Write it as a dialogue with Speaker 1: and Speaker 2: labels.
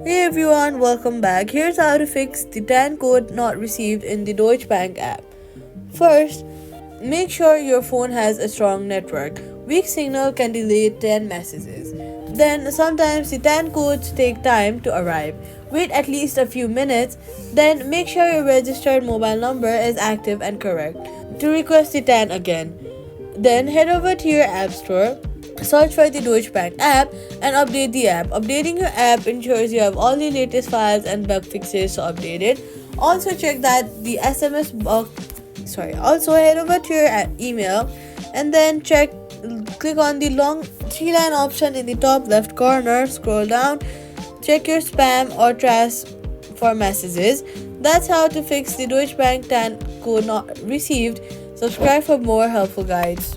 Speaker 1: Hey everyone, welcome back. Here's how to fix the TAN code not received in the Deutsche Bank app. First, make sure your phone has a strong network. Weak signal can delay TAN messages. Then, sometimes the TAN codes take time to arrive. Wait at least a few minutes, then make sure your registered mobile number is active and correct to request the TAN again. Then head over to your app store, search for the Deutsche Bank app, and update the app. Updating your app ensures you have all the latest files and bug fixes to update it. Also check that the SMS box. Also head over to your email, and then click on the long three-line option in the top left corner. Scroll down, check your spam or trash for messages. That's how to fix the Deutsche Bank TAN code not received. Subscribe for more helpful guides.